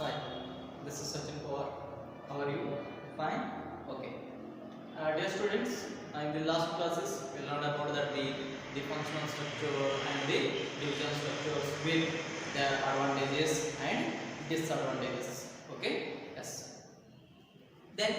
Hi, this is Sachin Pawar. How are you? Fine? Okay. Dear students, in the last classes we learned about the functional structure and the division structures with their advantages and disadvantages. Okay? Yes. Then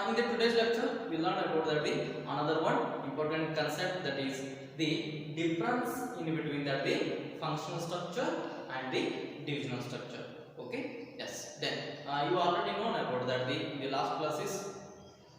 in the today's lecture we learn about the another one important concept, that is the difference in between the functional structure and the divisional structure. Okay, yes. Then you already know about that in the last classes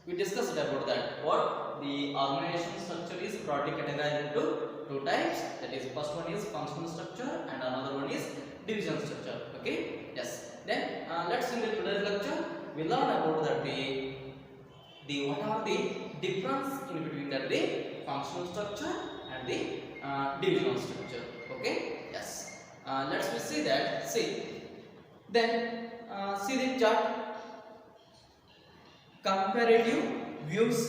we discussed about that what the organization structure is broadly categorized into two types, that is first one is functional structure and another one is division structure. Okay, yes. Then let's in the today's lecture we learn about that the what are the difference in between the functional structure and the divisional structure. Okay, yes. Let's see that. Then see the chart. Comparative views,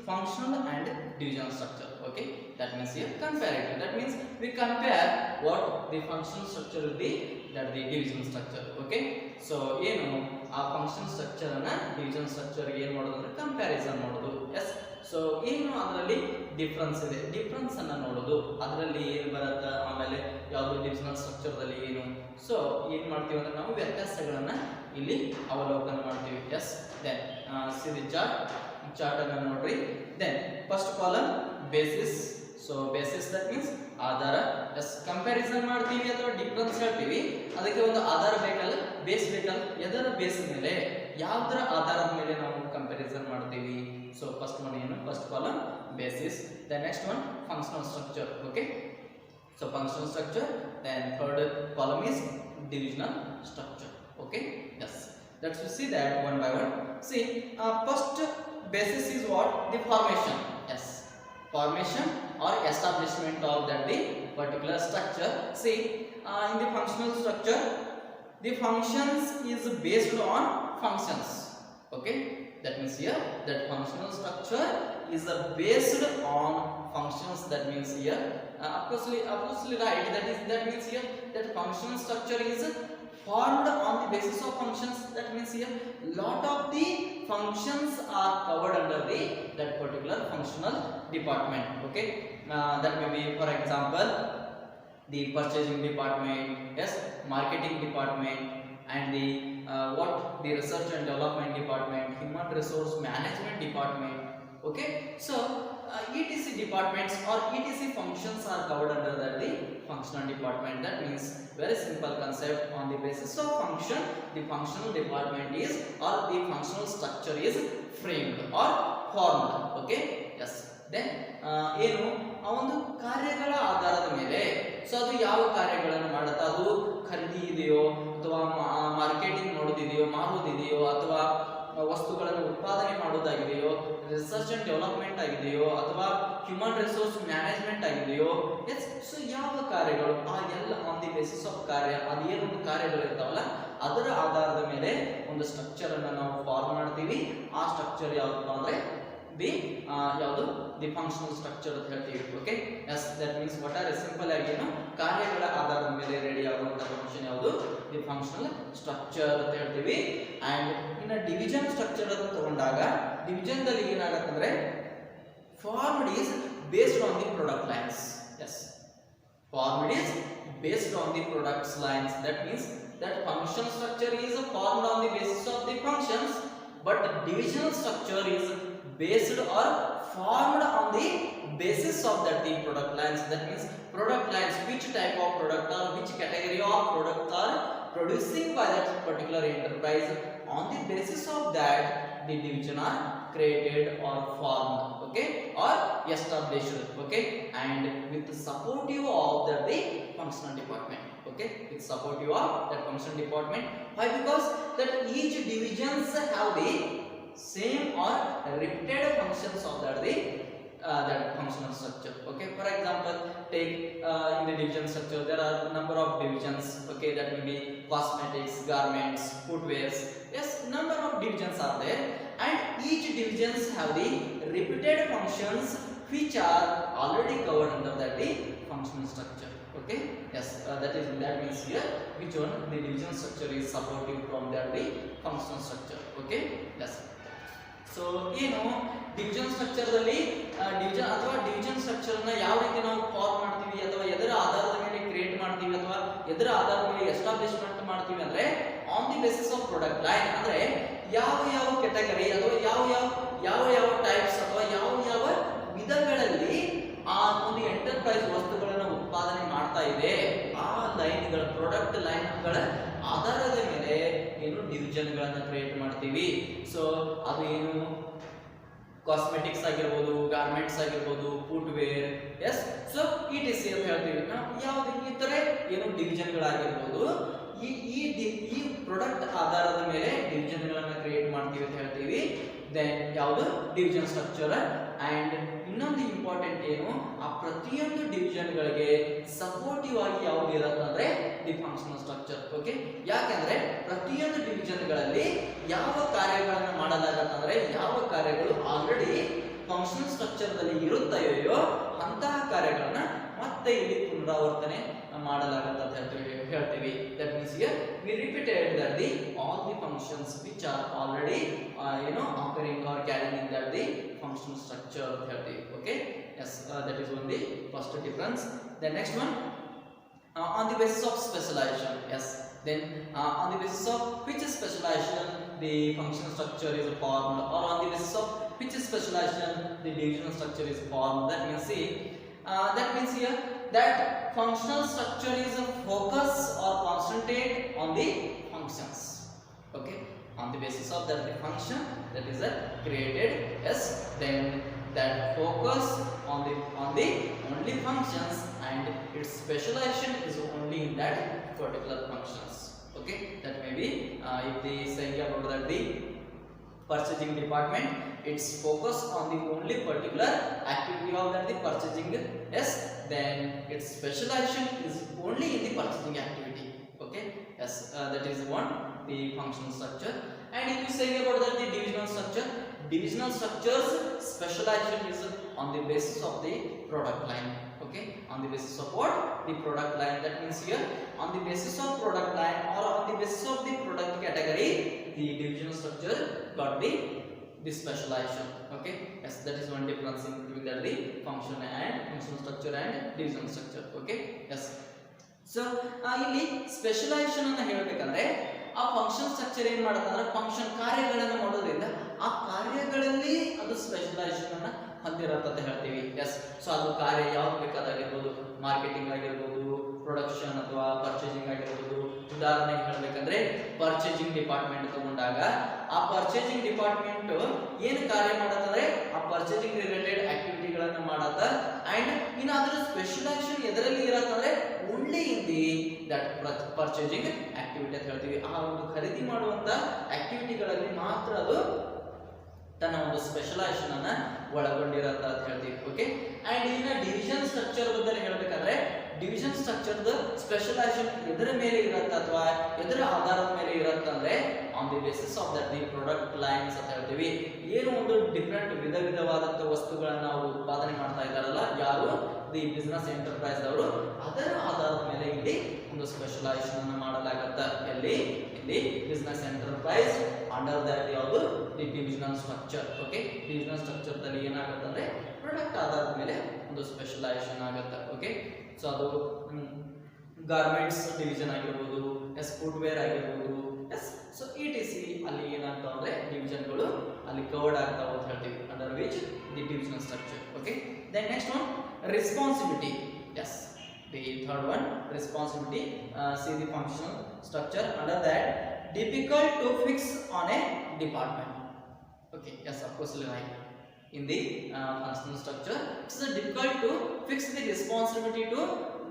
functional and divisional structure. Okay, that means here comparative. That means we compare what the functional structure will be, that the division structure. Okay, so a functional structure and division structure comparison ಮಾಡೋದು. Yes, so ಅದರಲ್ಲಿ difference ಇದೆ, difference ಅನ್ನು ನೋಡೋದು, ಅದರಲ್ಲಿ ಏನು ಬರುತ್ತೆ, ಆಮೇಲೆ ಯಾವುದು ಡಿವಿಷನಲ್ ಸ್ಟ್ರಕ್ಚರ್ ದಲ್ಲಿ ಏನು, ಸೊ ಏನು ಮಾಡ್ತೀವಿ ಅಂದ್ರೆ ನಾವು ವ್ಯತ್ಯಾಸಗಳನ್ನ ಇಲ್ಲಿ ಅವಲೋಕನ ಮಾಡ್ತೀವಿ. Yes, then see the chart ಅನ್ನು ನೋಡ್ರಿ. Then first column basis. So basis that means ಆಧಾರ. ಎಸ್, ಕಂಪ್ಯಾರಿಸನ್ ಮಾಡ್ತೀವಿ ಅಥವಾ ಡಿಫರೆನ್ಸ್ ಹೇಳ್ತೀವಿ, ಅದಕ್ಕೆ ಒಂದು ಆಧಾರ ಬೇಕಲ್ಲ, ಬೇಸ್ ಬೇಕಲ್ಲ. ಎದರ ಬೇಸ್ ಮೇಲೆ, ಯಾವುದರ ಆಧಾರದ ಮೇಲೆ ನಾವು ಕಂಪ್ಯಾರಿಸನ್ ಮಾಡ್ತೀವಿ. ಸೊ ಫಸ್ಟ್ ಒನ್ ಏನು, first column basis. The next one functional structure. Okay, so functional structure. Then third column is divisional structure. Okay, yes, let's see that one by one. See, first basis is what? The formation. Yes, formation or establishment of that the particular structure. See, in the functional structure the functions is based on functions. Okay, that means here that functional structure is based on functions. That means here obviously right, that means here that functional structure is formed on the basis of functions. That means here lot of the functions are covered under that particular functional department. Okay, that may be for example the purchasing department, yes, marketing department, and the the research and development department, human resource management department. Okay, so etc departments or etc functions are covered under the functional department. That means very simple concept, on the basis of function the functional department is or the functional structure is framed or formed. Okay, yes. Then ಏನು ಆ ಒಂದು ಕಾರ್ಯಗಳ ಆಧಾರದ ಮೇಲೆ, so ಅದು ಯಾವ ಕಾರ್ಯಗಳನ್ನು ಮಾಡುತ್ತೆ, ಅದು ಖರೀದಿ ಇದೆಯೋ ಅಥವಾ ಮಾರ್ಕೆಟಿಂಗ್ ಮಾಡೋದಿದೆಯೋ, ಮಾರುವುದಿದೆಯೋ, ಅಥವಾ ವಸ್ತುಗಳನ್ನು ಉತ್ಪಾದನೆ ಮಾಡುವುದಾಗಿದೆಯೋ, ರಿಸರ್ಚ್ ಅಂಡ್ ಡೆವಲಪ್ಮೆಂಟ್ ಆಗಿದೆಯೋ, ಅಥವಾ ಹ್ಯೂಮನ್ ರಿಸೋರ್ಸ್ ಮ್ಯಾನೇಜ್ಮೆಂಟ್ ಆಗಿದೆಯೋ. ಎಸ್, ಸೊ ಯಾವ ಕಾರ್ಯಗಳು, ಆ ಎಲ್ಲ ಆನ್ ದಿ ಬೇಸಿಸ್ ಆಫ್ ಕಾರ್ಯ, ಅದೇನೊಂದು ಕಾರ್ಯಗಳು ಇರ್ತಾವಲ್ಲ ಅದರ ಆಧಾರದ ಮೇಲೆ ಒಂದು ಸ್ಟ್ರಕ್ಚರ್ ಅನ್ನು ನಾವು ಫಾರ್ಮ್ ಮಾಡ್ತೀವಿ. ಆ ಸ್ಟ್ರಕ್ಚರ್ ಯಾವ್ದಪ್ಪ ಅಂದ್ರೆ ಯಾವುದು ದಿ ಫಂಕ್ಷನಲ್ ಸ್ಟ್ರಕ್ಚರ್ ಅಂತ ಹೇಳ್ತೀವಿ. ಓಕೆ, ಎಸ್, ದಟ್ ಮೀನ್ಸ್ ಒಟ್ಟಾರೆ ಸಿಂಪಲ್ ಆಗಿ ಕಾರ್ಯಗಳ ಆಧಾರದ ಮೇಲೆ ರೆಡಿ ಆಗುವಂತಹ ಫಂಕ್ಷನ್ ಯಾವುದು, ದಿ ಫಂಕ್ಷನಲ್ ಸ್ಟ್ರಕ್ಚರ್ ಅಂತ ಹೇಳ್ತೀವಿ. ಅಂಡ್ ಇನ್ನು ಡಿವಿಷನ್ ಸ್ಟ್ರಕ್ಚರ್ ಅಂತ ತಗೊಂಡಾಗ ಡಿವಿಷನ್ ದಲ್ಲಿ ಏನಾಗತ್ತಂದ್ರೆ formed is based on the product lines. Yes, formed is based on the products lines. That means that function structure is formed on the basis of the functions, but the divisional structure is based or formed on the basis of that the product lines. That means product lines, which type of product or which category of product are producing by that particular enterprise. On the basis of that the division are created or formed. Okay, or established. Okay, and with the supportive of the functional department. Okay, with supportive of that functional department. Why? Because that each divisions have the same or repeated functions of that functional structure. Okay, for example, take in the division structure there are number of divisions. Okay, that may be cosmetics, garments, footwears. Yes, number of divisions are there, and each divisions have the repeated functions which are already covered under the functional structure. Okay, yes, that means here which one the division structure is supportive from the functional structure. Okay, yes. So ಏನು division structure ದಲ್ಲಿ division structure ನ ಯಾವ ರೀತಿ ನಾವು form ಮಾಡ್ತೀವಿ ಅಥವಾ ಎದರ ಆಧಾರದ ಮೇಲೆ ಕ್ರಿಯೇಟ್ ಮಾಡ್ತೀವಿ ಅಥವಾ ಎದರ ಆಧಾರದ ಮೇಲೆ ಎಸ್ಟಾಬ್ಲಿಷ್ಮೆಂಟ್ ಮಾಡ್ತೀವಿ ಅಂದ್ರೆ on the basis of product line, ಅಂದ್ರೆ ಯಾವ ಕೆಟಗರಿ ಅಥವಾ ಯಾವ ಟೈಪ್ಸ್ ಅಥವಾ ಯಾವ ವಿಧಗಳಲ್ಲಿ ಆ ಒಂದು ಎಂಟರ್ಪ್ರೈಸ್ ವಸ್ತುಗಳನ್ನು ಉತ್ಪಾದನೆ ಮಾಡ್ತಾ ಇದೆ ಆ ಲೈನ್ಗಳ ಪ್ರಾಡಕ್ಟ್ ಲೈನ್ಗಳ ಆಧಾರದ ಮೇಲೆ ಏನು ಡಿವಿಷನ್ ಗಳನ್ನ ಕ್ರಿಯೇಟ್ ಮಾಡ್ತೀವಿ. ಸೊ ಅದು ಏನು ಕಾಸ್ಮೆಟಿಕ್ಸ್ ಆಗಿರ್ಬೋದು, ಗಾರ್ಮೆಂಟ್ಸ್ ಆಗಿರ್ಬೋದು, footwear, yes, so ETC ಅಂತ ಹೇಳ್ತೀವಿ ನಾವು. ಯಾವ್ದು ಈ ತರ ಏನು ಡಿವಿಷನ್ ಗಳಾಗಿರ್ಬೋದು, ಈ ಪ್ರಾಡಕ್ಟ್ ಆಧಾರದ ಮೇಲೆ ಡಿವಿಷನ್ ಗಳನ್ನ ಕ್ರಿಯೇಟ್ ಮಾಡ್ತೀವಿ ಅಂತ ಹೇಳ್ತೀವಿ. ದೆನ್ ಯಾವುದು ಡಿವಿಷನ್ ಸ್ಟ್ರಕ್ಚರ್. ಅಂಡ್ ಇನ್ನೊಂದು ಇಂಪಾರ್ಟೆಂಟ್ ಏನು, ಆ ಪ್ರತಿಯೊಂದು ಡಿವಿಷನ್ ಗಳಿಗೆ ಸಪೋರ್ಟಿವ್ ಆಗಿ ಯಾವ್ದು ಇರುತ್ತೆ ಅಂದ್ರೆ ದಿ ಫಂಕ್ಷನಲ್ ಸ್ಟ್ರಕ್ಚರ್. ಓಕೆ, ಯಾಕಂದ್ರೆ ಪ್ರತಿಯೊಂದು ಡಿವಿಷನ್ ಗಳಲ್ಲಿ ಯಾವ ಕಾರ್ಯಗಳನ್ನು ಮಾಡಲಾಗತ್ತೆ ಅಂದ್ರೆ ಯಾವ ಕಾರ್ಯಗಳು ಆಲ್ರೆಡಿ ಫಂಕ್ಷನಲ್ ಸ್ಟ್ರಕ್ಚರ್ ದಲ್ಲಿ ಇರುತ್ತವೆಯೋ ಅಂತಹ ಕಾರ್ಯಗಳನ್ನ ಮತ್ತೆ ಇಲ್ಲಿ ಪುನರಾವರ್ತನೆ ಮಾಡಲಾಗುತ್ತೆ ಅಂತ ಹೇಳ್ತೀವಿ. That means here we repeated that the all the functions which are already occurring or carrying in that the functional structure ಅಂತ ಹೇಳ್ತೀವಿ. Okay, yes, that is one the first difference. The next one, on the basis of specialization. Yes, then on the basis of which specialization the functional structure is formed, or on the basis of which specialization the divisional structure is formed. That means here that functional structure is a focus or concentrate on the functions. Okay, on the basis of that the function that is created. Yes, then that focus on the only functions, and its specialization is only in that particular functions. Okay, that may be if they say about that the purchasing department, its focus on the only particular activity of that the purchasing. Yes, then its specialization is only in the purchasing activity. Okay, yes, that is one the functional structure. And if you say about that the divisional structures specialization is on the basis of the product line. Okay, on the basis of what? The product line. That means here on the basis of product line or on the basis of the product category, the divisional structure got the specialization. Okay, yes, that is one difference in between the functional structure and divisional structure. Okay, yes. So ಇಲ್ಲಿ specialisation ಅನ್ನು ಹೇಳಬೇಕಂದ್ರೆ ಆ function structure ಏನು ಮಾಡುತ್ತೆ ಅಂದ್ರೆ function ಕಾರ್ಯಗಳನ್ನು ಮಾಡೋದ್ರಿಂದ ಆ ಕಾರ್ಯಗಳಲ್ಲಿ ಅದು ಸ್ಪೆಷಲೈಸೇಷನ್ ಅನ್ನು ಹೊಂದಿರುತ್ತೆ ಅಂತ ಹೇಳ್ತೀವಿ. ಎಸ್, ಸೊ ಅದು ಕಾರ್ಯ ಯಾವ್ದು ಬೇಕಾದಾಗಿರ್ಬೋದು, ಮಾರ್ಕೆಟಿಂಗ್ ಆಗಿರ್ಬೋದು, ಪ್ರೊಡಕ್ಷನ್ ಅಥವಾ ಪರ್ಚೇಸಿಂಗ್ ಆಗಿರ್ಬೋದು. ಉದಾಹರಣೆಗೆ ಹೇಳಬೇಕಂದ್ರೆ ಪರ್ಚೇಸಿಂಗ್ ಡಿಪಾರ್ಟ್ಮೆಂಟ್ ತಗೊಂಡಾಗ ಆ ಪರ್ಚೇಸಿಂಗ್ ಡಿಪಾರ್ಟ್ಮೆಂಟ್ ಏನು ಕಾರ್ಯ ಮಾಡತ್ತಂದ್ರೆ ಆ ಪರ್ಚೇಸಿಂಗ್ ರಿಲೇಟೆಡ್ ಆಕ್ಟಿವಿಟಿಗಳನ್ನು ಮಾಡತ್ತ. ಅಂಡ್ ಇನ್ನು ಅದರ ಸ್ಪೆಷಲೈಸೇಷನ್ ಎದರಲ್ಲಿ ಇರತ್ತಂದ್ರೆ only in the that purchasing activity ಅಂತ ಹೇಳ್ತೀವಿ. ಆ ಒಂದು ಖರೀದಿ ಮಾಡುವಂತ ಆಕ್ಟಿವಿಟಿಗಳಲ್ಲಿ ಮಾತ್ರ ಅದು ತನ್ನ ಒಂದು ಸ್ಪೆಷಲೈಸೇಷನ್ ಅನ್ನ ಒಳಗೊಂಡಿರತ್ತ ಅಂತ ಹೇಳ್ತೀವಿ. ಓಕೆ, ಅಂಡ್ ಇನ್ನ ಡಿವಿಷನ್ ಸ್ಟ್ರಕ್ಚರ್ ಬಗ್ಗೆ ಹೇಳಬೇಕಂದ್ರೆ ಡಿವಿಷನ್ ಸ್ಟ್ರಕ್ಚರ್ ಸ್ಪೆಷಲೈಸೇಷನ್ ಎದರ ಮೇಲೆ ಇರುತ್ತೆ ಅಥವಾ ಎದರ ಆಧಾರದ ಮೇಲೆ ಇರುತ್ತೆ ಅಂದ್ರೆ on the basis of that the product lines ಅಂತ ಹೇಳ್ತೀವಿ. ಏನು ಒಂದು ಡಿಫ್ರೆಂಟ್ ವಿಧವಾದಂತ ವಸ್ತುಗಳನ್ನ ಅವರು ಉತ್ಪಾದನೆ ಮಾಡ್ತಾ ಇದ್ದಾರಲ್ಲ ಯಾರು, ದಿ ಬಿಸ್ನೆಸ್ ಎಂಟರ್ಪ್ರೈಸ್ ಅವರು, ಅದರ ಆಧಾರದ ಮೇಲೆ ಇಲ್ಲಿ ಒಂದು ಸ್ಪೆಷಲೈಸೇಷನ್ ಅನ್ನು ಮಾಡಲಾಗತ್ತ. ಇಲ್ಲಿ ಬಿಸ್ನೆಸ್ ಎಂಟರ್ಪ್ರೈಸ್ ಅಂಡರ್ ದಟ್ ಯಾವುದು the divisional structure. Okay, divisional structure ದಲ್ಲಿ ಏನಾಗುತ್ತೆ ಅಂದ್ರೆ ಪ್ರಾಡಕ್ಟ್ ಆಧಾರದ ಮೇಲೆ ಒಂದು ಸ್ಪೆಷಲೈಸೇಷನ್ ಆಗುತ್ತೆ. ಓಕೆ, ಸೊ ಅದು ಗಾರ್ಮೆಂಟ್ಸ್ ಡಿವಿಷನ್ ಆಗಿರ್ಬೋದು, ಎಸ್ ಫುಟ್ ವೇರ್ ಆಗಿರ್ಬೋದು, ಎಸ್, ಸೊ ETC ಅಲ್ಲಿ ಏನಾಗ್ತಾವ ಅಂದ್ರೆ ಡಿವಿಷನ್ಗಳು ಅಲ್ಲಿ ಕವರ್ಡ್ ಆಗ್ತಾವ ಅಂತ ಹೇಳ್ತೀವಿ under which the divisional structure. Okay, then next one responsibility. Yes, the third one, responsibility. See the functional structure under that difficult to fix on a department. Okay, yes, of course, right. In the functional structure, it's difficult to fix the responsibility to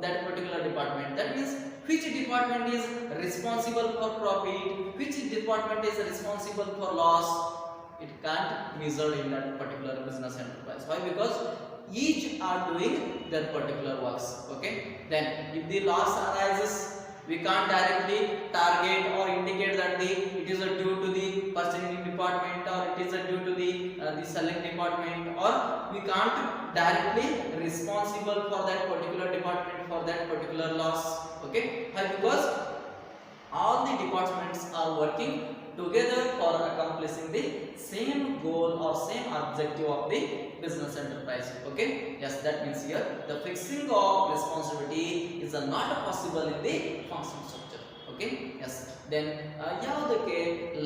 that particular department. That means which department is responsible for profit, which department is responsible for loss. It can't measure in that particular business enterprise. Why? Because each are doing their particular works. Okay, then if the loss arises, We can't directly target or indicate that it is due to the purchasing department, or it is due to the selling department, or we can't directly responsible for that particular department for that particular loss. Okay, why? Because all the departments are working together for accomplishing the same goal or same objective of the business enterprise. Okay, yes, that means here the fixing of responsibility is not possible in the functional structure. Okay, yes, then ಯಾವುದಕ್ಕೆ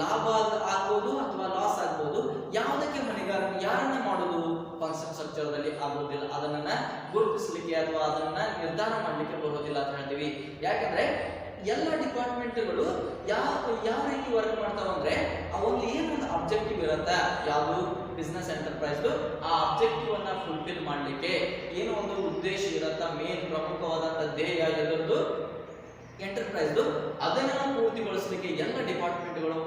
ಲಾಭ ಆಗಬಹುದು ಅಥವಾ loss ಆಗಬಹುದು, ಯಾವುದಕ್ಕೆ ಹೊಣೆಗಾರ ಯಾರನ್ನ ಮಾಡೋದು function structure ದಲ್ಲಿ ಆಗೋದಿಲ್ಲ, ಅದನ್ನ ಗುರುತಿಸಲಿಕ್ಕೆ ಅಥವಾ ಅದನ್ನ ನಿರ್ಧಾರ ಮಾಡಲಿಕ್ಕೆ ಬರೋದಿಲ್ಲ ಅಂತ ಹೇಳ್ತೀವಿ. ಯಾಕಂದ್ರೆ ಎಲ್ಲ ಡಿಪಾರ್ಟ್ಮೆಂಟ್ಗಳು ಯಾವ ರೀತಿ ವರ್ಕ್ ಮಾಡ್ತಾವ ಅಂದ್ರೆ ಅವಲ್ಲಿ ಏನೊಂದು ಅಬ್ಜೆಕ್ಟಿವ್ ಇರುತ್ತೆ, ಯಾವುದು ಬಿಸ್ನೆಸ್ ಎಂಟರ್ಪ್ರೈಸ್ ಆ ಅಬ್ಜೆಕ್ಟಿವ್ ಅನ್ನ ಫುಲ್ಫಿಲ್ ಮಾಡಲಿಕ್ಕೆ ಏನೋ ಒಂದು ಉದ್ದೇಶ ಇರುತ್ತೆ, ಮೇನ್ ಪ್ರಮುಖವಾದಂತ ಧ್ಯೇಯ ಎಲ್ಲರದು ಎಂಟರ್ಪ್ರೈಸ್ ಅದನ್ನ ಪೂರ್ತಿಗೊಳಿಸಲಿಕ್ಕೆ ಎಲ್ಲ ಡಿಪಾರ್ಟ್ಮೆಂಟ್ಗಳು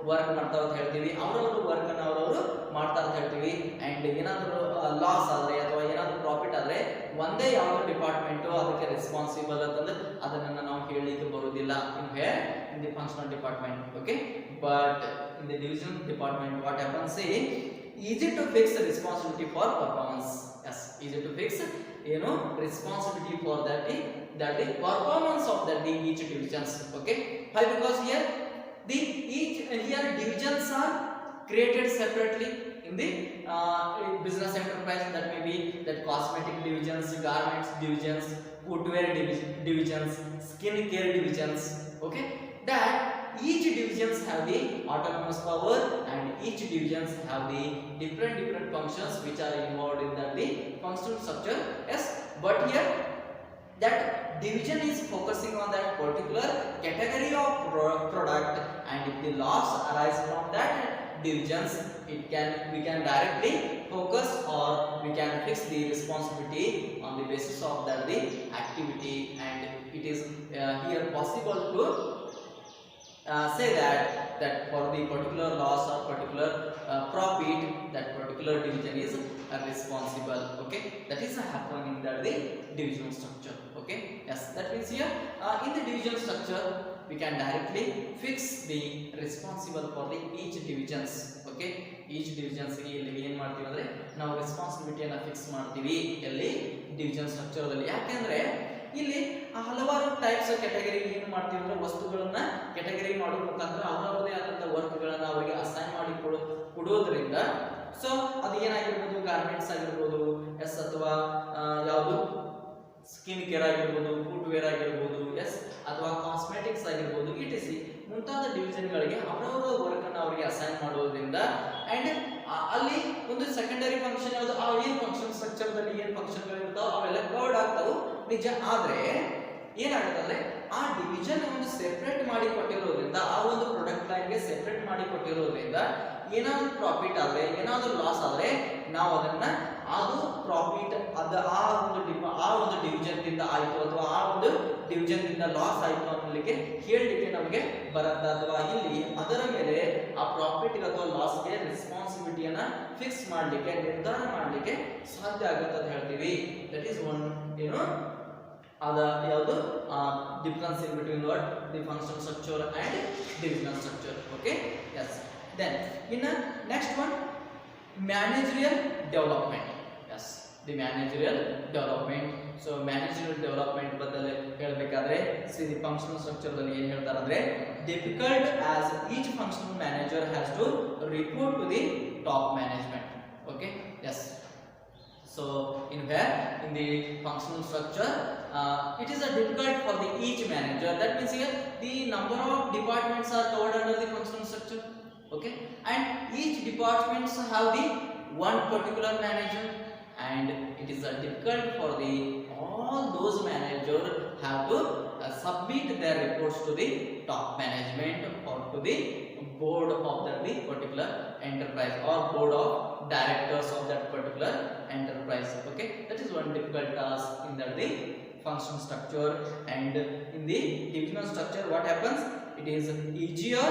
ವರ್ಕ್ ಮಾಡ್ತಾವ ಅಂತ ಹೇಳ್ತೀವಿ. ಅವರವರು ವರ್ಕ್ ಅನ್ನು ಅವರವರು ಮಾಡ್ತಾ ಅಂತ ಹೇಳ್ತೀವಿ. ಅಂಡ್ ಏನಾದರೂ ಲಾಸ್ ಆದ್ರೆ ಅಥವಾ ಏನಾದರೂ ಪ್ರಾಫಿಟ್ ಆದ್ರೆ ಒಂದೇ ಯಾವ ಡಿಪಾರ್ಟ್ಮೆಂಟ್ ಅದಕ್ಕೆ ರೆಸ್ಪಾನ್ಸಿಬಲ್ ಅಂತಂದ್ರೆ ಅದನ್ನ ನಾವು ಹೇಳಲಿಕ್ಕೆ ಬರುವುದಿಲ್ಲ in the functional department. Okay, but in the divisional department what happens is easy to fix the responsibility for performance. Yes, easy to fix responsibility for that the performance of that each divisions. Okay, why? Because here divisions are created separately in the business enterprise. That may be that cosmetic divisions, garments divisions, footwear divisions, skin care divisions. Okay, that each divisions have the autonomous power and each divisions have the different functions which are involved in the functional structure. Yes, but here that division is focusing on that particular category of product, and if the loss arises from that divisions, we can directly focus or we can fix the responsibility on the basis of that the activity, and it is here possible to say that for the particular loss or particular profit, that particular division is responsible. Okay, that is happening in the divisional structure. Okay, yes, that means here in the divisional structure we can directly fix the responsible for the each divisions. Okay, each divisions ಇಲ್ಲಿ ಏನು ಮಾಡ್ತೀವಿ ಅಂದ್ರೆ ನಾವು ರೆಸ್ಪಾನ್ಸಿಬಿಲಿಟಿಯನ್ನು fix ಮಾಡ್ತೀವಿ ಎಲ್ಲಿ division structure ಅಲ್ಲಿ. ಯಾಕೆಂದ್ರೆ ಇಲ್ಲಿ ಹಲವಾರು ಟೈಪ್ಸ್ ಕ್ಯಾಟಗರಿ ಏನು ಮಾಡ್ತೀವಿ ಅಂದ್ರೆ ವಸ್ತುಗಳನ್ನ ಕ್ಯಾಟಗರಿ ಮಾಡೋ ಮುಖಾಂತರ ಅವರವರದೇ ಆದಂತಹ ವರ್ಕ್ಗಳನ್ನ ಅವರಿಗೆ ಅಸೈನ್ ಮಾಡಿ ಕೊಡೋದ್ರಿಂದ ಸೊ ಅದು ಏನಾಗಿರ್ಬೋದು, ಗಾರ್ಮೆಂಟ್ಸ್ ಆಗಿರ್ಬೋದು, ಎಸ್, ಅಥವಾ ಯಾವುದು ಸ್ಕಿನ್ ಕೇರ್ ಆಗಿರ್ಬೋದು, ಫುಟ್ ವೇರ್ ಆಗಿರ್ಬೋದು, ಎಸ್, ಅಥವಾ ಕಾಸ್ಮೆಟಿಕ್ಸ್ ಆಗಿರ್ಬೋದು, ಇಟಿಸಿ ಮುಂತಾದ ಡಿವಿಷನ್ಗಳಿಗೆ ಅವರವರ ವರ್ಕ್ ಅನ್ನು ಅವರಿಗೆ ಅಸೈನ್ ಮಾಡೋದ್ರಿಂದ ಅಂಡ್ ಅಲ್ಲಿ ಒಂದು ಸೆಕೆಂಡರಿ ಫಂಕ್ಷನ್ ಯಾವುದು, ಆ ಏನು ಫಂಕ್ಷನ್ ಸ್ಟ್ರಕ್ಚರ್ ದಲ್ಲಿ ಏನು ಫಂಕ್ಷನ್ಗಳು ಇರ್ತಾವ ಅವೆಲ್ಲ ಕವರ್ಡ್ ಆಗ್ತಾವು ನಿಜ. ಆದ್ರೆ ಏನಾಗುತ್ತೆ ಅಂದ್ರೆ ಆ ಡಿವಿಷನ್ ಒಂದು ಸೆಪರೇಟ್ ಮಾಡಿ ಕೊಟ್ಟಿರೋದ್ರಿಂದ, ಆ ಒಂದು ಪ್ರಾಡಕ್ಟ್ ಲೈನ್ ಗೆ ಸೆಪರೇಟ್ ಮಾಡಿ ಕೊಟ್ಟಿರೋದ್ರಿಂದ ಏನಾದರೂ ಪ್ರಾಫಿಟ್ ಆದ್ರೆ ಏನಾದರೂ ಲಾಸ್ ಆದ್ರೆ ನಾವು ಅದನ್ನ ಅದು ಪ್ರಾಫಿಟ್ ಆ ಒಂದು ಡಿವಿಷನ್ ದಿಂದ ಆಯ್ತು ಅಥವಾ ಆ ಒಂದು ಡಿವಿಷನ್ ದಿಂದ ಲಾಸ್ ಆಯ್ತು ಅನ್ನಲಿಕ್ಕೆ ಹೇಳಲಿಕ್ಕೆ ನಮಗೆ ಬರುತ್ತೆ, ಅಥವಾ ಇಲ್ಲಿ ಅದರ ಮೇಲೆ ಆ ಪ್ರಾಫಿಟ್ ಅಥವಾ ಲಾಸ್ ಗೆ ರೆಸ್ಪಾನ್ಸಿಬಿಲಿಟಿಯನ್ನ ಫಿಕ್ಸ್ ಮಾಡಲಿಕ್ಕೆ, ನಿರ್ಧಾರ ಮಾಡಲಿಕ್ಕೆ ಸಾಧ್ಯ ಆಗುತ್ತೆ ಅಂತ ಹೇಳ್ತೀವಿ. ದಟ್ ಈಸ್ ಒನ್ ಯಾವುದು difference in between what the functional structure and divisional structure. Okay, yes. Then in next one managerial development. Yes, the managerial development. So managerial development ಬದಲು ಹೇಳಬೇಕಾದ್ರೆ ದಿ ಫಂಕ್ಷನಲ್ ಸ್ಟ್ರಕ್ಚರ್ ದಲ್ಲಿ ಏನು ಹೇಳ್ತಾರೆ ಅಂದ್ರೆ difficult as each functional manager has to report to the top management. Okay, yes. So in the functional structure it is a difficult for the each manager. That means here the number of departments are covered under the functional structure. Okay, and each departments have the one particular manager, and it is difficult for the all those manager have to submit their reports to the top management or to the board of that the particular enterprise or board of directors of that particular enterprise. Okay, that is one difficult task in that the function structure. And in the divisional structure what happens, it is easier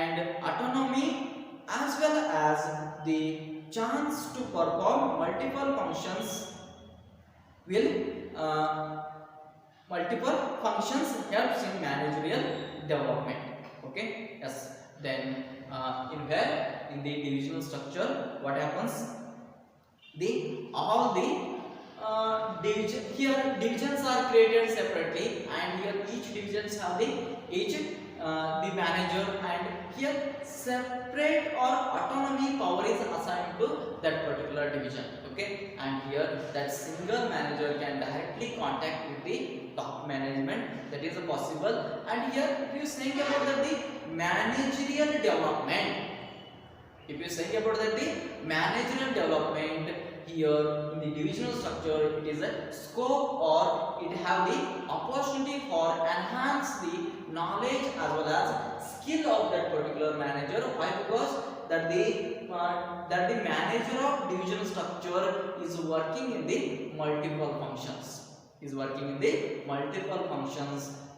and autonomy as well as the chance to perform multiple functions will multiple functions helps in managerial development. Okay, yes. Then in the divisional structure, what happens? The all the divisions are created separately, and here each divisions have the manager, and here separate or autonomy power is assigned to that particular division. Okay, and here that single manager can directly contact with the top management, that is possible. And here if you think about that the managerial development, if you think about that the managerial development, here in the divisional structure, it is a scope or it have the opportunity for enhance the knowledge as well as skill of that particular manager. Why? Because that the manager of divisional structure is working in the multiple functions,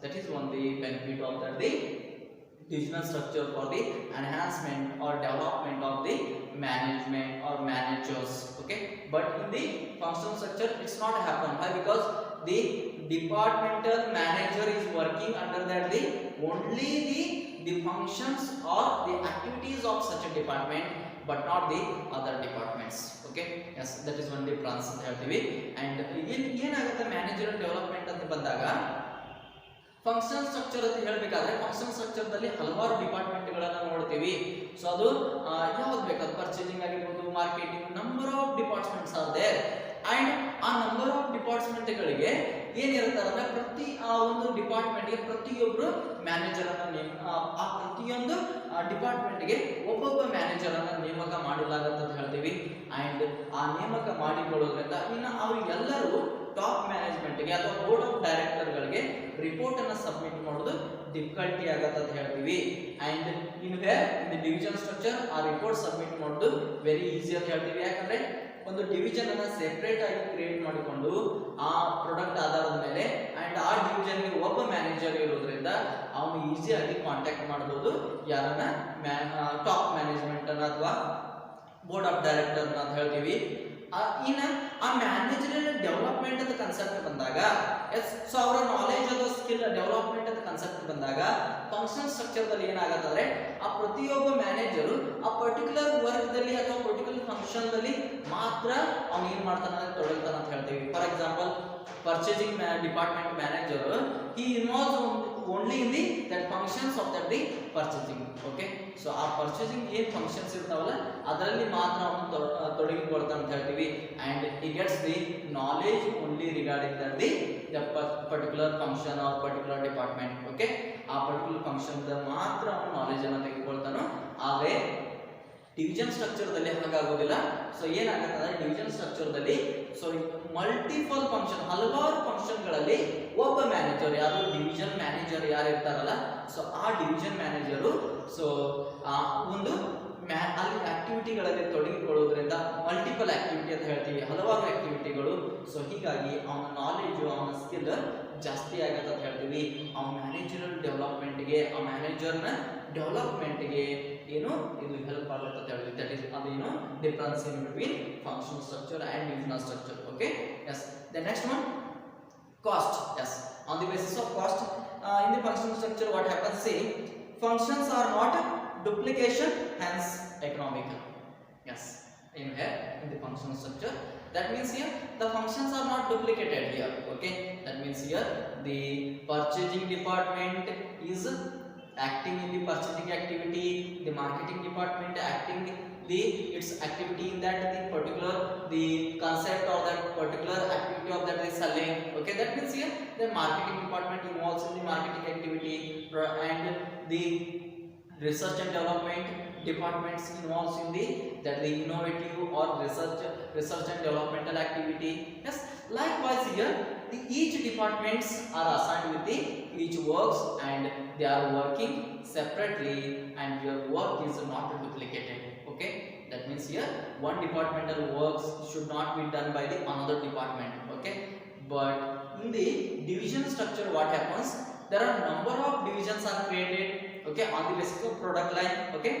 that is one the benefit of that the divisional structure for the enhancement or development of the management or managers. Okay, but in the functional structure it's not happen. Why? Because the departmental manager is working under that the only the functions or the activities of such a department, but not the other departments. Okay, yes, that is one difference ಅಂತ ಹೇಳ್ತೀವಿ. And ಏನಾಗುತ್ತೆ managerial development ಅಂತ ಬಂದಾಗ functional structure ಅಂತ ಹೇಳಬೇಕಾದ್ರೆ functional structure ದಲ್ಲಿ ಹಲವಾರು department ಗಳನ್ನು ನೋಡ್ತೀವಿ. ಸೊ ಅದು ಯಾವ್ದು ಬೇಕಾದ ಪರ್ಚೇಸಿಂಗ್ ಆಗಿರ್ಬೋದು, marketing, number of departments are there. And ಆ ನಂಬರ್ ಆಫ್ ಡಿಪಾರ್ಟ್ಮೆಂಟ್ ಗಳಿಗೆ ಏನಿರ್ತಾರೆ ಅಂದ್ರೆ ಪ್ರತಿ ಆ ಒಂದು ಡಿಪಾರ್ಟ್ಮೆಂಟ್ ಗೆ ಪ್ರತಿಯೊಬ್ಬರು ಮ್ಯಾನೇಜರ್ ಅನ್ನ ಆ ಪ್ರತಿಯೊಂದು ಡಿಪಾರ್ಟ್ಮೆಂಟ್ ಗೆ ಒಬ್ಬೊಬ್ಬ ಮ್ಯಾನೇಜರ್ ಅನ್ನ ನೇಮಕ ಮಾಡಲಾಗುತ್ತೆ ಅಂತ ಹೇಳ್ತೀವಿ. ಅಂಡ್ ಆ ನೇಮಕ ಮಾಡಿಕೊಳ್ಳೋದ್ರಿಂದ ಇನ್ನು ಅವರಿಗೆಲ್ಲರೂ ಟಾಪ್ ಮ್ಯಾನೇಜ್ಮೆಂಟ್ ಗೆ ಅಥವಾ ಬೋರ್ಡ್ ಆಫ್ ಡೈರೆಕ್ಟರ್ ಗಳಿಗೆ ರಿಪೋರ್ಟ್ ಅನ್ನು ಸಬ್ಮಿಟ್ ಮಾಡೋದು ಡಿಫಿಕಲ್ಟಿ ಆಗತ್ತೆ ಅಂತ ಹೇಳ್ತೀವಿ. And in the division structure ಆ ರಿಪೋರ್ಟ್ ಸಬ್ಮಿಟ್ ಮಾಡೋದು ವೆರಿ ಈಸಿ ಅಂತ ಹೇಳ್ತೀವಿ. ಯಾಕಂದ್ರೆ ಒಂದು ಡಿವಿಷನ್ ಅನ್ನ ಸೆಪರೇಟ್ ಆಗಿ ಕ್ರಿಯೇಟ್ ಮಾಡಿಕೊಂಡು ಆ ಪ್ರಾಡಕ್ಟ್ ಆಧಾರದ ಮೇಲೆ ಅಂಡ್ ಆ ಡಿವಿಷನ್ ಗೆ ಒಬ್ಬ ಮ್ಯಾನೇಜರ್ ಇರೋದ್ರಿಂದ ಅವನು ಈಸಿಯಾಗಿ ಕಾಂಟ್ಯಾಕ್ಟ್ ಮಾಡಬಹುದು ಯಾರನ್ನ ಟಾಪ್ ಮ್ಯಾನೇಜ್ಮೆಂಟ್ ಅನ್ನ ಅಥವಾ ಬೋರ್ಡ್ ಆಫ್ ಡೈರೆಕ್ಟರ್ ಅಂತ ಹೇಳ್ತೀವಿ. ಇನ್ನ ಆ ಮ್ಯಾನೇಜರಿಯಲ್ ಡೆವಲಪ್ಮೆಂಟ್ ಅಂತ ಕಾನ್ಸೆಪ್ಟ್ ಬಂದಾಗ ಸೊ ಅವರ ನಾಲೆಜ್ ಅಥವಾ ಸ್ಕಿಲ್ ಡೆವಲಪ್ಮೆಂಟ್ ಅಂತ ಕಾನ್ಸೆಪ್ಟ್ ಬಂದಾಗ ಫಂಕ್ಷನಲ್ ಸ್ಟ್ರಕ್ಚರ್ ದಲ್ಲಿ ಏನಾಗುತ್ತೆ ಆ ಪ್ರತಿಯೊಬ್ಬ ಮ್ಯಾನೇಜರು ಆ ಪರ್ಟಿಕ್ಯುಲರ್ ವರ್ಕ್ ದಲ್ಲಿ ಅಥವಾ ಪರ್ಟಿಕ್ಯುಲರ್ ಫಂಕ್ಷನ್ ದಲ್ಲಿ ಮಾತ್ರ ಅವನು ಏನ್ ಮಾಡ್ತಾನೆ ತೊಡಗ್ತಾನೆ ಅಂತ ಹೇಳ್ತೀವಿ. For example purchasing department manager he involves only in the that functions of that the purchasing. Okay, so ಆ purchasing ಏನ್ functions ಇರ್ತಾವಲ್ಲ ಅದರಲ್ಲಿ ಮಾತ್ರ ಅವನು ತೊಡಗಿಕೊಳ್ತಾನೆ ಅಂತ ಹೇಳ್ತೀವಿ. and he gets the knowledge only regarding that the particular function or particular department. Okay, ಆ particular function the ಮಾತ್ರ ಅವನು ನಾಲೆಜ್ ಅನ್ನು ತೆಗೆದುಕೊಳ್ತಾನೋ. ಆದರೆ ಡಿವಿಷನ್ ಸ್ಟ್ರಕ್ಚರ್ ದಲ್ಲಿ ಹಾಗಾಗೋದಿಲ್ಲ. ಸೊ ಏನಾಗುತ್ತೆ ಅಂದ್ರೆ ಡಿವಿಷನ್ ಸ್ಟ್ರಕ್ಚರ್ ದಲ್ಲಿ ಸೊ ಮಲ್ಟಿಪಲ್ ಫಂಕ್ಷನ್, ಹಲವಾರು ಫಂಕ್ಷನ್ ಗಳಲ್ಲಿ ಒಬ್ಬ ಮ್ಯಾನೇಜರ್, ಯಾರು ಡಿವಿಷನ್ ಮ್ಯಾನೇಜರ್ ಯಾರು ಇರ್ತಾರಲ್ಲ, ಸೊ ಆ ಡಿವಿಷನ್ ಮ್ಯಾನೇಜರು ಸೊ ಒಂದು ಅಲ್ಲಿ ಆಕ್ಟಿವಿಟಿಗಳಲ್ಲಿ ತೊಡಗಿಕೊಳ್ಳೋದ್ರಿಂದ ಮಲ್ಟಿಪಲ್ ಆಕ್ಟಿವಿಟಿ ಅಂತ ಹೇಳ್ತೀವಿ, ಹಲವಾರು ಆಕ್ಟಿವಿಟಿಗಳು. ಸೊ ಹೀಗಾಗಿ ಅವನ ನಾಲೆಜ್ ಅವನ ಸ್ಕಿಲ್ ಜಾಸ್ತಿ ಆಗತ್ತೆ ಅಂತ ಹೇಳ್ತೀವಿ. ಅವನ ಮ್ಯಾನೇಜರಲ್ ಡೆವಲಪ್ಮೆಂಟ್ಗೆ, ಆ ಮ್ಯಾನೇಜರ್ನ ಡೆವಲಪ್ಮೆಂಟ್ಗೆ ಏನು ಇದು ಹೆಲ್ಪ್ ಆಗುತ್ತೆ ಅಂತ ಹೇಳ್ತೀವಿ. ದಟ್ ಇಸ್ ಅದೇನು difference in between functional structure and divisional structure. Okay, yes. The next one, cost. Yes, on the basis of cost in the functional structure what happens, see, functions are not duplication, hence economical. Yes, in the functional structure, that means here the functions are not duplicated here. Okay, that means here the purchasing department is acting in the purchasing activity, the marketing department acting its activity in that the particular the concept or that particular activity of that is selling. Okay, that means here the marketing department involves in the marketing activity, and the research and development departments involves in the innovative or research and developmental activity. Yes, likewise here each departments are assigned with each works, and they are working separately, and your work is not duplicated. Okay, that means here one departmental works should not be done by the another department. Okay, but in the division structure what happens, there are number of divisions are created. Okay, on the basis of product line. Okay,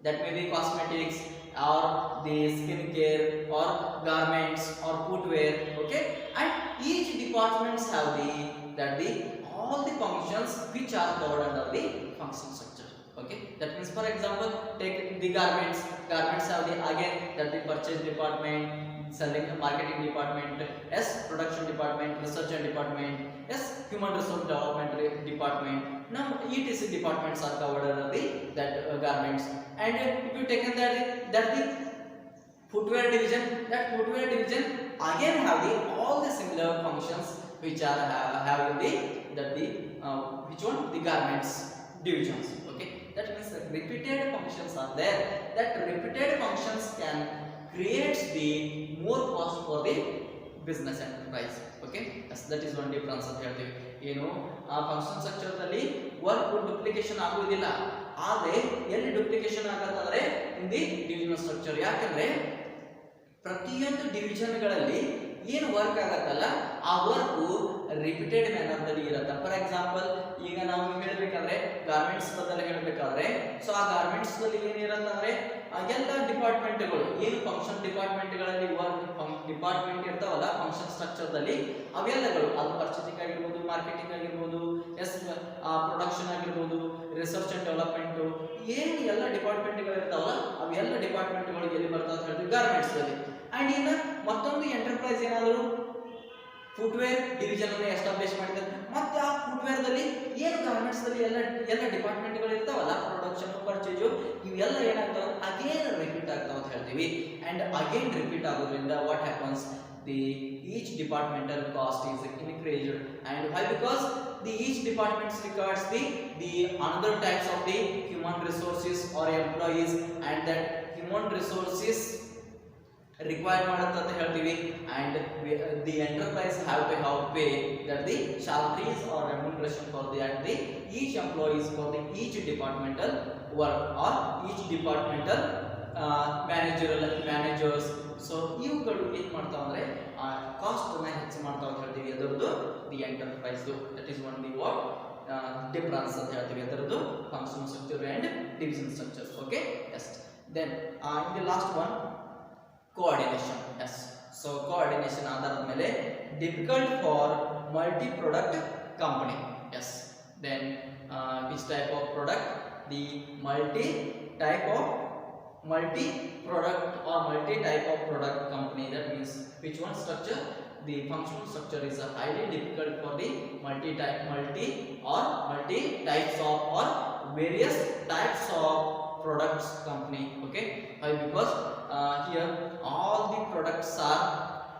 that may be cosmetics or the skin care or garments or footwear. Okay, and each departments have the functions which are covered under the function structure. Okay, that means for example take the garments. Garments have the again that the purchase department, selling marketing department, yes, production department, research and department, yes, human resource development department. Now etc departments are covered under the that garments. And if you taken that the footwear division, that footwear division again have the all the similar functions which are having the which one, the garments divisions. Okay, that means that repeated functions are there. That repeated functions can create the more cost for the business enterprise. Okay, yes, that is one difference ಅಂತ ಹೇಳ್ತೀವಿ. ಏನು ಆ function structure ದಲ್ಲಿ work duplication ಆಗುವುದಿಲ್ಲ, ಆದರೆ ಎಲ್ಲಿ duplication ಆಗುತ್ತಂದ್ರೆ in the divisional structure. ಯಾಕಂದ್ರೆ ಪ್ರತಿಯೊಂದು ಡಿವಿಷನ್ ಗಳಲ್ಲಿ ಏನು ವರ್ಕ್ ಆಗತ್ತಲ್ಲ ಆ ವರ್ಕ್ ರಿಪೀಟೆಡ್ ಮ್ಯಾನರ್ ದಲ್ಲಿ ಇರುತ್ತೆ. ಫಾರ್ ಎಕ್ಸಾಂಪಲ್ ಈಗ ನಾವು ಹೇಳಬೇಕಂದ್ರೆ ಗಾರ್ಮೆಂಟ್ಸ್ ಬದಲು ಹೇಳಬೇಕಾದ್ರೆ, ಸೊ ಆ ಗಾರ್ಮೆಂಟ್ಸ್ ದಲ್ಲಿ ಏನಿರುತ್ತಂದ್ರೆ ಎಲ್ಲ ಡಿಪಾರ್ಟ್ಮೆಂಟ್ಗಳು ಏನು ಫಂಕ್ಷನ್ ಡಿಪಾರ್ಟ್ಮೆಂಟ್ಗಳಲ್ಲಿ ವರ್ಕ್ ಡಿಪಾರ್ಟ್ಮೆಂಟ್ ಇರ್ತಾವಲ್ಲ ಫಂಕ್ಷನ್ ಸ್ಟ್ರಕ್ಚರ್ ದಲ್ಲಿ ಅವೆಲ್ಲಗಳು, ಅದು ಪರ್ಚೇಸಿಂಗ್ ಆಗಿರ್ಬೋದು, ಮಾರ್ಕೆಟಿಂಗ್ ಆಗಿರ್ಬೋದು, ಎಸ್ ಪ್ರೊಡಕ್ಷನ್ ಆಗಿರ್ಬೋದು, ರಿಸರ್ಚ್ ಅಂಡ್ ಡೆವಲಪ್ಮೆಂಟ್, ಏನು ಎಲ್ಲ ಡಿಪಾರ್ಟ್ಮೆಂಟ್ಗಳು ಇರ್ತಾವಲ್ಲ ಅವೆಲ್ಲ ಡಿಪಾರ್ಟ್ಮೆಂಟ್ಗಳು ಎಲ್ಲಿ ಬರ್ತಾವ ಅಂತ ಹೇಳಿದ್ರೆ ಗಾರ್ಮೆಂಟ್ಸ್ ದಲ್ಲಿ. ಅಂಡ್ ಇನ್ನು ಮತ್ತೊಂದು ಎಂಟರ್ಪ್ರೈಸ್ ಏನಾದರೂ ಫುಟ್ವೇರ್ ಡಿವಿಷನ್ ಅನ್ನು ಎಸ್ಟಾಬ್ಲಿಷ್ ಮಾಡಿದ್ದಾರೆ, ಮತ್ತೆ ಆ ಫುಟ್ವೇರ್ ದಲ್ಲಿ ಏನು ಗಾರ್ಮೆಂಟ್ಸ್ ದಲ್ಲಿ ಎಲ್ಲ ಡಿಪಾರ್ಟ್ಮೆಂಟ್ಗಳು ಇರ್ತಾವಲ್ಲ, ಪ್ರೊಡಕ್ಷನ್, ಪರ್ಚೇಜು, ಇವೆಲ್ಲ ಏನಾಗ್ತಾವ ಅಗೇನ್ ರಿಪೀಟ್ ಆಗ್ತಾವ ಅಂತ ಹೇಳ್ತೀವಿ. ಅಂಡ್ ಅಗೇನ್ ರಿಪೀಟ್ ಆಗೋದ್ರಿಂದ what happens, the each departmental cost is increased. And why? Because the each department requires the another types of the human resources or employees, and that human resources required ಮಾಡುತ್ತೆ ಅಂತ ಹೇಳ್ತೀವಿ. And the enterprise have to pay that the salaries or remuneration for the each employees for the each departmental work or each departmental managers. So ಇವುಗಳು ಏನು ಮಾಡ್ತಾವ ಅಂದ್ರೆ cost ಅನ್ನ ಹೆಚ್ಚು ಮಾಡ್ತಾವ ಅಂತ ಹೇಳ್ತೀವಿ. ಅದರದ್ದು the enterprise, that is one the what difference ಅಂತ ಹೇಳ್ತೀವಿ ಅದರದ್ದು function structure and division structure. Okay, yes. Then in the last one coordination. Yes, so coordination ಆಧಾರದ ಮೇಲೆ difficult for multi product company. Yes, then which type of product, the multi product or multi type of product company. That means which one structure, the functional structure is highly difficult for the multi types of or various types of products company. Okay, why? Because here all the products are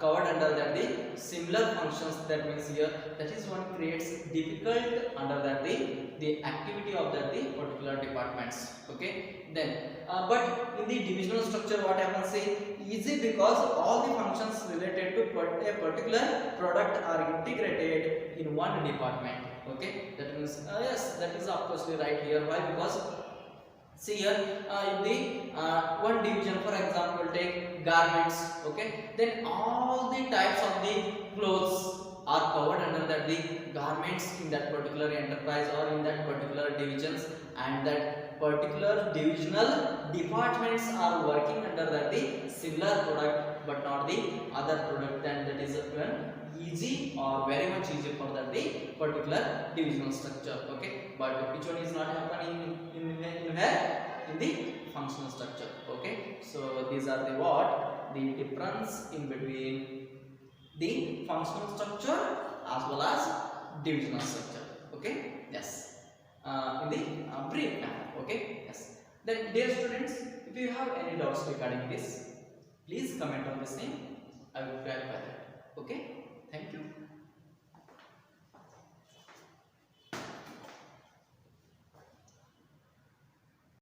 covered under that the similar functions. That means here that is one creates difficult under that the activity of that the particular departments. Okay, then but in the divisional structure what happens is easy because all the functions related to a particular product are integrated in one department. Okay, that means yes, that is of course right here. Why? Because see here in the one division, for example take garments. Okay, then all the types of the clothes are covered under that the garments in that particular enterprise or in that particular divisions, and that particular divisional departments are working under that the similar product but not the other product. Then that is when easy or very much easy for that the particular divisional structure. Okay, but which one is not happening in the functional structure. Okay, so these are the what the difference in between the functional structure as well as divisional structure. Okay, yes, in the brief manner. Okay, yes. Then dear students, if you have any doubts regarding this, please comment on this name. I will clarify that. Okay.